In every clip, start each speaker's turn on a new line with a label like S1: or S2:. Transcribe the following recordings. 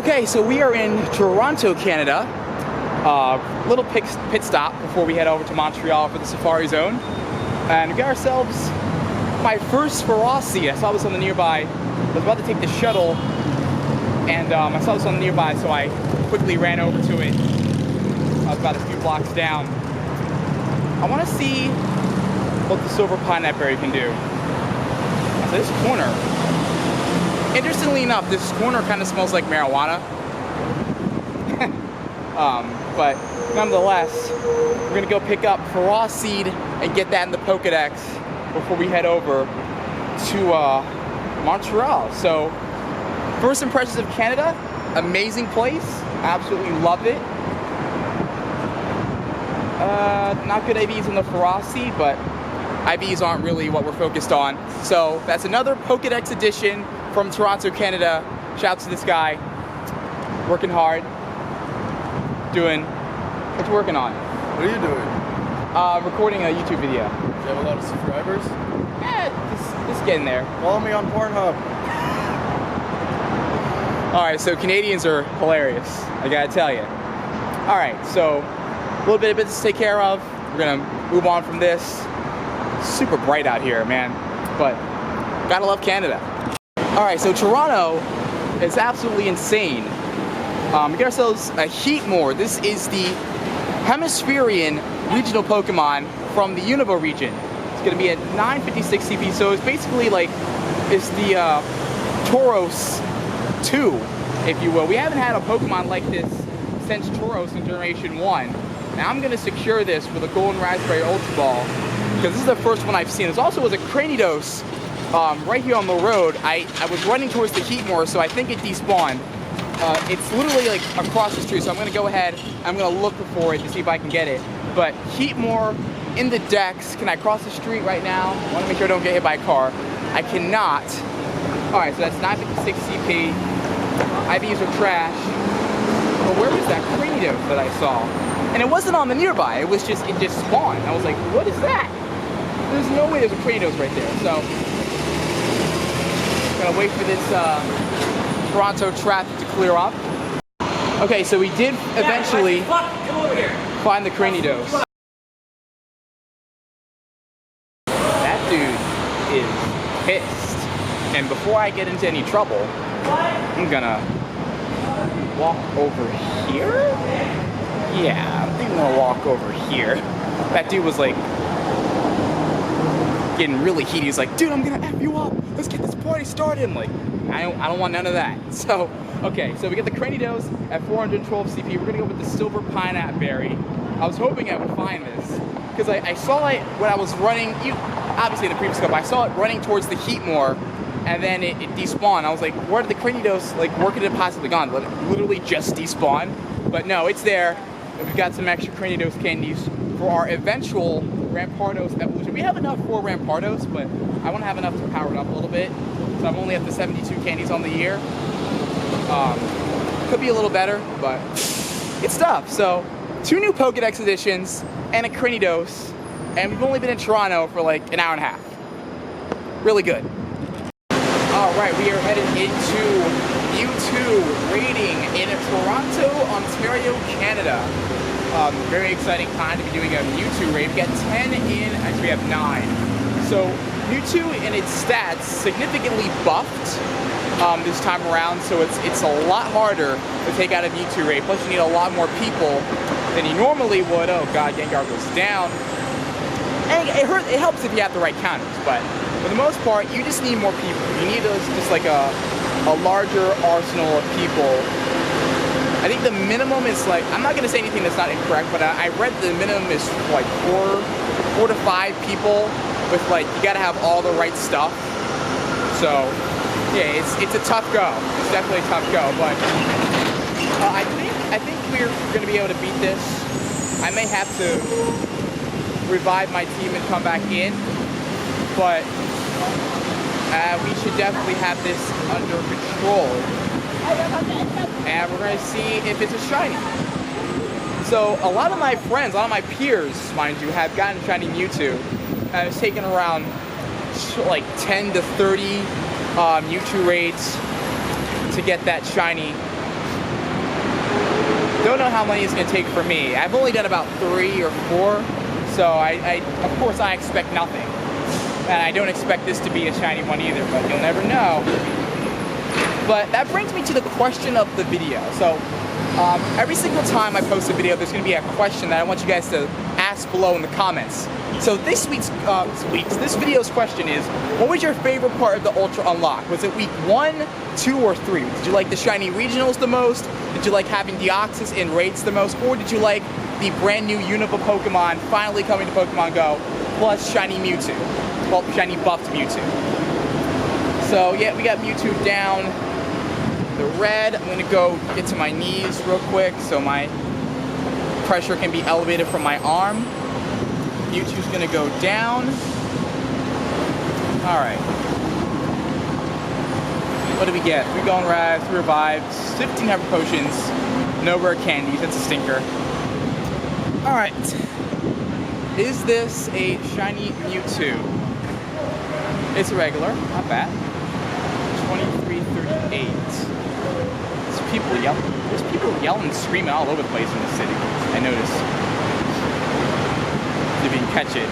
S1: Okay, so we are in Toronto, Canada. Little pit stop before we head over to Montreal for the Safari Zone. And we got ourselves my first Ferocity. I saw this on the nearby. I was about to take the shuttle, and I saw this on the nearby, so I quickly ran over to it. I was about a few blocks down. I want to see what the silver pineapple berry can do. So this corner, interestingly enough, this corner kind of smells like marijuana. But nonetheless, we're gonna go pick up Ferocity and get that in the Pokédex before we head over to Montreal. So, first impressions of Canada, amazing place, absolutely love it. Not good IVs on the Ferocity, but IVs aren't really what we're focused on. So that's another Pokédex edition from Toronto, Canada. Shout out to this guy, working hard, doing, what you working on?
S2: What are you doing?
S1: Recording a YouTube video.
S2: Do you have a lot of subscribers?
S1: Just getting there.
S2: Follow me on Pornhub.
S1: Alright, so Canadians are hilarious, I gotta tell you. Alright, so a little bit of business to take care of. We're gonna move on from this. Super bright out here, man, but gotta love Canada. Alright, so Toronto is absolutely insane. We get ourselves a Heatmore. This is the Hemispherian regional Pokemon from the Unova region. It's gonna be at 956 CP, so it's basically like, it's the Tauros 2, if you will. We haven't had a Pokemon like this since Tauros in Generation 1. Now I'm gonna secure this with a Golden Raspberry Ultra Ball, because this is the first one I've seen. This also was a Cranidos right here on the road. I was running towards the Heatmore, so I think it despawned. It's literally like across the street, so I'm gonna go ahead, I'm gonna look for it to see if I can get it. But Heatmore in the decks. Can I cross the street right now? I wanna make sure I don't get hit by a car. I cannot. All right, so that's 956 CP. IVs are trash. But where was that Cranidos that I saw? And it wasn't on the nearby, it just spawned. I was like, what is that? There's no way there's a Cranidos right there. So, gonna wait for this Toronto traffic to clear up. Okay, so we did eventually find the Cranidos. That dude is pissed. And before I get into any trouble, I'm gonna walk over here? Yeah, I think I'm gonna walk over here. That dude was like getting really heated. He's like, dude, I'm gonna F you up. Let's get this party started. I'm like, I don't want none of that. So, okay, so we get the Cranidos at 412 CP. We're gonna go with the silver pineapple berry. I was hoping I would find this because I saw it when I was running. Obviously in the previous cup, I saw it running towards the Heatmore, and then it despawned. I was like, where did the Cranidos, like, where could it possibly gone? Literally just despawn. But no, it's there. We've got some extra Cranidos candies for our eventual Rampardos evolution. We have enough for Rampardos, but I want to have enough to power it up a little bit. So I'm only up to 72 candies on the year. Could be a little better, but it's tough. So 2 new Pokédex editions and a Cranidos, and we've only been in Toronto for like an hour and a half. Really good. All right, we are headed into Mewtwo raiding in Toronto, Ontario, Canada. Very exciting time to be doing a Mewtwo raid. We got 10 in, actually we have 9. So Mewtwo in its stats significantly buffed this time around, so it's a lot harder to take out a Mewtwo raid. Plus you need a lot more people than you normally would. Oh god, Gengar goes down. And it helps if you have the right counters, but for the most part, you just need more people. You need just like a larger arsenal of people. I think the minimum is like, I'm not gonna say anything that's not incorrect, but I read the minimum is like 4 to 5 people with like, you gotta have all the right stuff. So yeah, it's a tough go. It's definitely a tough go, but I think we're gonna be able to beat this. I may have to revive my team and come back in, but we should definitely have this under control. And we're going to see if it's a shiny. So a lot of my friends, a lot of my peers, mind you, have gotten shiny Mewtwo. And it's taken around like 10 to 30 Mewtwo raids to get that shiny. Don't know how many it's gonna take for me. I've only done about 3 or 4, so of course I expect nothing. And I don't expect this to be a shiny one either, but you'll never know. But that brings me to the question of the video. So every single time I post a video, there's gonna be a question that I want you guys to ask below in the comments. So this video's question is, what was your favorite part of the Ultra Unlock? Was it week 1, 2, or 3? Did you like the shiny regionals the most? Did you like having Deoxys in raids the most? Or did you like the brand new Unova Pokemon finally coming to Pokemon Go, plus shiny Mewtwo? Well, shiny buffed Mewtwo. So yeah, we got Mewtwo down the red. I'm gonna go get to my knees real quick so my pressure can be elevated from my arm. Mewtwo's gonna go down. Alright. What do we get? 3 Golden Rags, 3 Revives, 15 Hyper Potions, no rare candies, that's a stinker. Alright. Is this a shiny Mewtwo? It's a regular, not bad. 2338. There's people yelling and screaming all over the place in the city. I noticed. If you can catch it.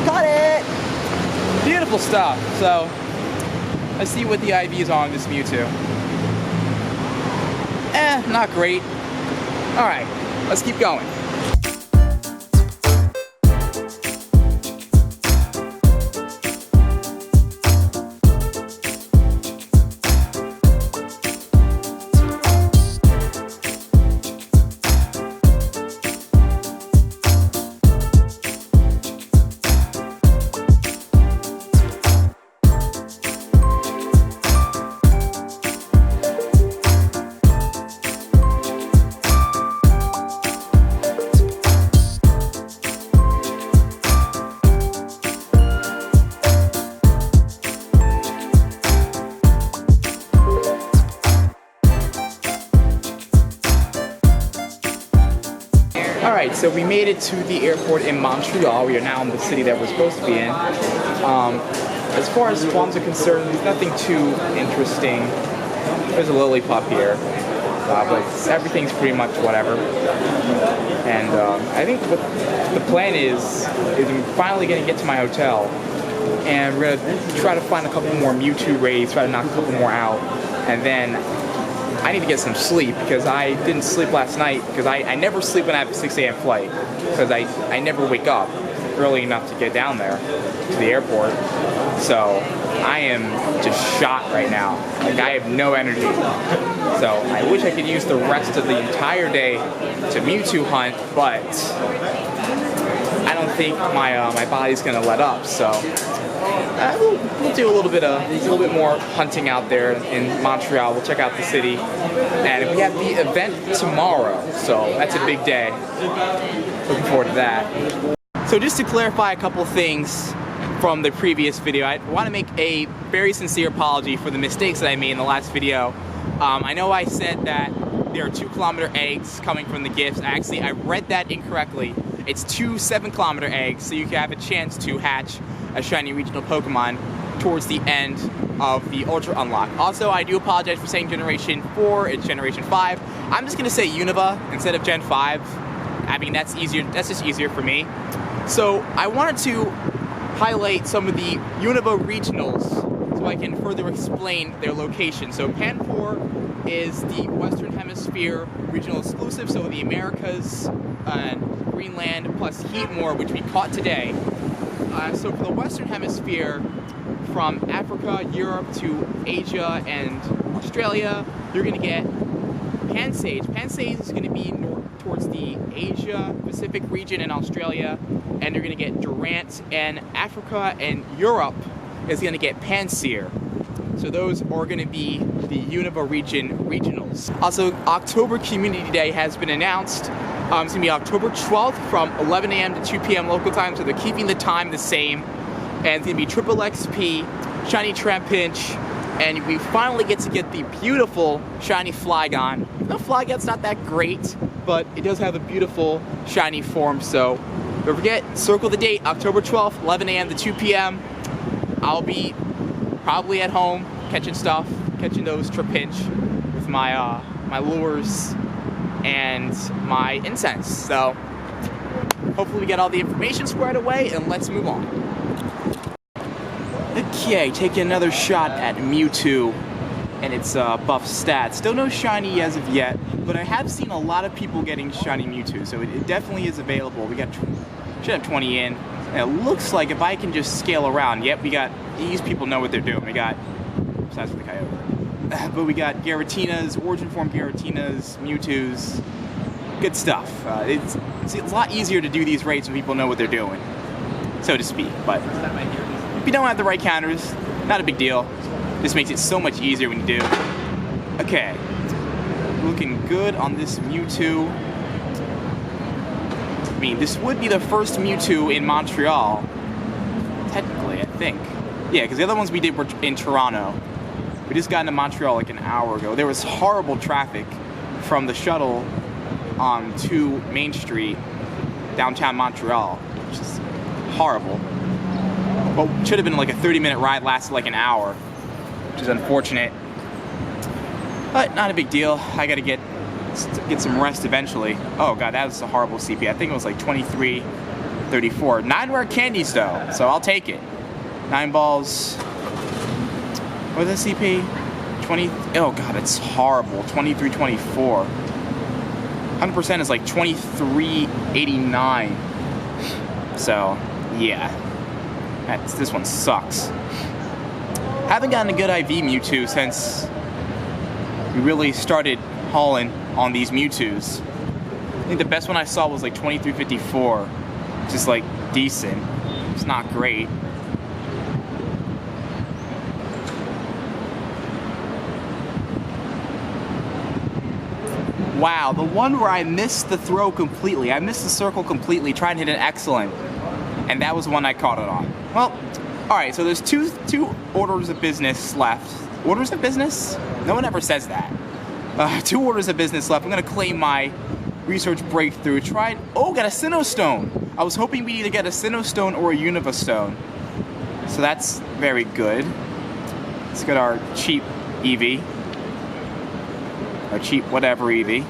S1: Got it! Beautiful stuff. So, let's see what the IVs are on this Mewtwo. Not great. Alright, let's keep going. Alright, so we made it to the airport in Montreal. We are now in the city that we're supposed to be in. As far as spawns are concerned, there's nothing too interesting. There's a Lillipup here, but everything's pretty much whatever. And I think what the plan is I'm finally going to get to my hotel, and we're going to try to find a couple more Mewtwo raids, try to knock a couple more out, and then I need to get some sleep because I didn't sleep last night because I never sleep when I have a 6 a.m. flight because I never wake up early enough to get down there to the airport. So I am just shot right now. Like, I have no energy. So I wish I could use the rest of the entire day to Mewtwo hunt, but I don't think my body's gonna let up. So we'll do a little bit more hunting out there in Montreal. We'll check out the city, and we have the event tomorrow, so that's a big day. Looking forward to that. So just to clarify a couple things from the previous video, I want to make a very sincere apology for the mistakes that I made in the last video. I know I said that there are 2-kilometer eggs coming from the gifts. Actually, I read that incorrectly. It's 2 7-kilometer eggs, so you can have a chance to hatch a shiny regional Pokemon towards the end of the Ultra Unlock. Also, I do apologize for saying Generation 4, it's Generation 5. I'm just gonna say Unova instead of Gen 5. I mean, that's easier, that's just easier for me. So I wanted to highlight some of the Unova regionals so I can further explain their location. So Pan 4 is the Western Hemisphere regional exclusive, so the Americas, Greenland, plus Heatmore, which we caught today. So for the Western Hemisphere, from Africa, Europe to Asia and Australia, you're going to get Pansage. Pansage is going to be towards the Asia Pacific region in Australia, and you're going to get Durant, and Africa and Europe is going to get Pansear. So those are going to be the Unova region regionals. Also, October Community Day has been announced. It's going to be October 12th from 11 a.m. to 2 p.m. local time, so they're keeping the time the same. And it's going to be triple XP, shiny Trapinch, and we finally get to get the beautiful shiny Flygon. The Flygon's not that great, but it does have a beautiful shiny form, so don't forget, circle the date, October 12th, 11 a.m. to 2 p.m. I'll be probably at home catching those trapinch with my my lures and my incense. So hopefully we get all the information squared away, and let's move on. Okay, taking another shot at Mewtwo and its buff stats. Still no shiny as of yet, but I have seen a lot of people getting shiny Mewtwo, so it definitely is available. We got should have 20 in. And it looks like if I can just scale around, yep, we got these people know what they're doing. We got, besides for the Kyogre, but we got Garatinas, Origin Form Garatinas, Mewtwo's, good stuff. It's a lot easier to do these raids when people know what they're doing, so to speak. But if you don't have the right counters, not a big deal. This makes it so much easier when you do. Okay, looking good on this Mewtwo. I mean, this would be the first Mewtwo in Montreal, technically, I think. Yeah, because the other ones we did were in Toronto. We just got into Montreal like an hour ago. There was horrible traffic from the shuttle to Main Street, downtown Montreal, which is horrible. Well, it should have been like a 30-minute ride, lasted like an hour, which is unfortunate. But not a big deal. I gotta get some rest eventually. Oh god, that was a horrible CP. I think it was like 23-34. 9 rare candies though, so I'll take it. 9 balls. What is the CP? 20. Oh god, it's horrible. 23-24. 100% is like 23-89. So yeah, this one sucks. Haven't gotten a good IV Mewtwo since we really started hauling on these Mewtwo's. I think the best one I saw was like 23-54, which is like decent. It's not great. Wow, the one where I missed the throw completely. I missed the circle completely, trying to hit an excellent. And that was the one I caught it on. Well, alright, so there's two orders of business left. Orders of business? No one ever says that. 2 orders of business left. I'm gonna claim my research breakthrough. Oh, got a Sinnoh Stone. I was hoping we'd either get a Sinnoh Stone or a Unova Stone. So that's very good. Let's get our cheap Eevee. Or cheap whatever Eevee.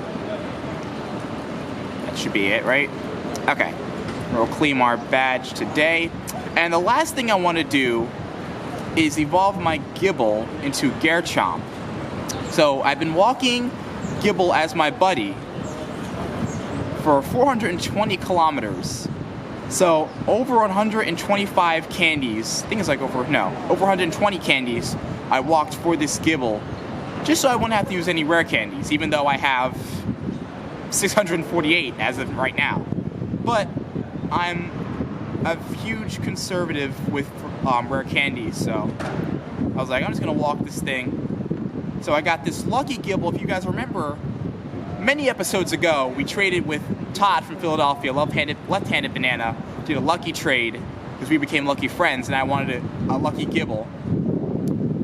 S1: That should be it, right? Okay. We'll claim our badge today. And the last thing I want to do is evolve my Gibble into Garchomp. So I've been walking Gibble as my buddy for 420 kilometers. So over 125 candies, I think it's like over 120 candies I walked for this Gibble, just so I wouldn't have to use any rare candies, even though I have 648 as of right now. But I'm a huge conservative with rare candies, so I was like, I'm just gonna walk this thing. So I got this lucky Gibble. If you guys remember, many episodes ago, we traded with Todd from Philadelphia, left-handed banana, did a lucky trade, because we became lucky friends, and I wanted a lucky Gibble.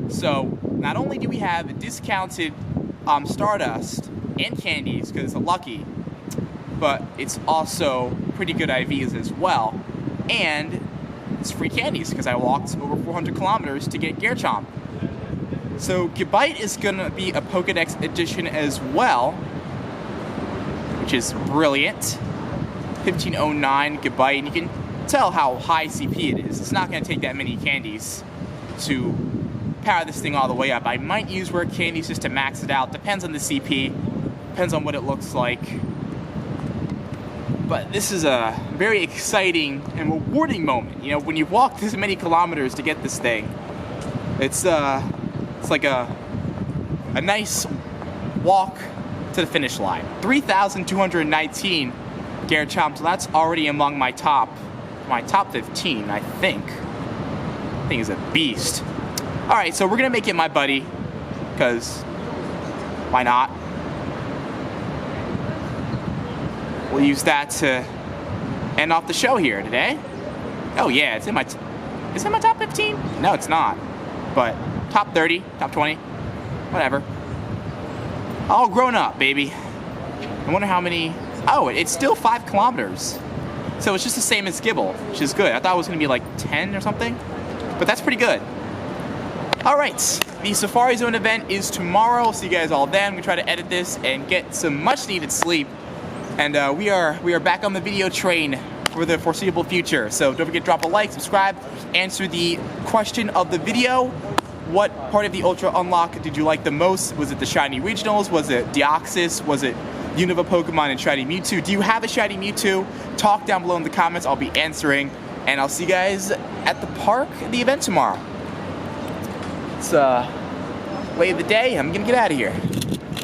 S1: So not only do we have discounted Stardust and candies, because it's a lucky, but it's also pretty good IVs as well, and it's free candies, because I walked over 400 kilometers to get Garchomp. So Gibble is going to be a Pokedex edition as well, which is brilliant. 1509 Gibble, and you can tell how high CP it is. It's not going to take that many candies to power this thing all the way up. I might use rare candies just to max it out. Depends on the CP, depends on what it looks like. But this is a very exciting and rewarding moment. You know, when you walk this many kilometers to get this thing, it's like a nice walk to the finish line. 3,219 Garchomp, so that's already among my top 15, I think. I think it's a beast. All right, so we're gonna make it my buddy, because why not? We'll use that to end off the show here today. Oh yeah, is it my top 15? No, it's not. But top 30, top 20, whatever. All grown up, baby. I wonder how many. Oh, it's still 5 kilometers. So it's just the same as Gibble, which is good. I thought it was gonna be like 10 or something, but but that's pretty good. All right, the Safari Zone event is tomorrow. See you guys all then. We try to edit this and get some much needed sleep. And we are back on the video train for the foreseeable future. So don't forget to drop a like, subscribe, answer the question of the video. What part of the Ultra Unlock did you like the most? Was it the Shiny Regionals? Was it Deoxys? Was it Unova Pokemon and Shiny Mewtwo? Do you have a Shiny Mewtwo? Talk down below in the comments. I'll be answering. And I'll see you guys at the park, the event tomorrow. It's late of the day. I'm gonna get out of here.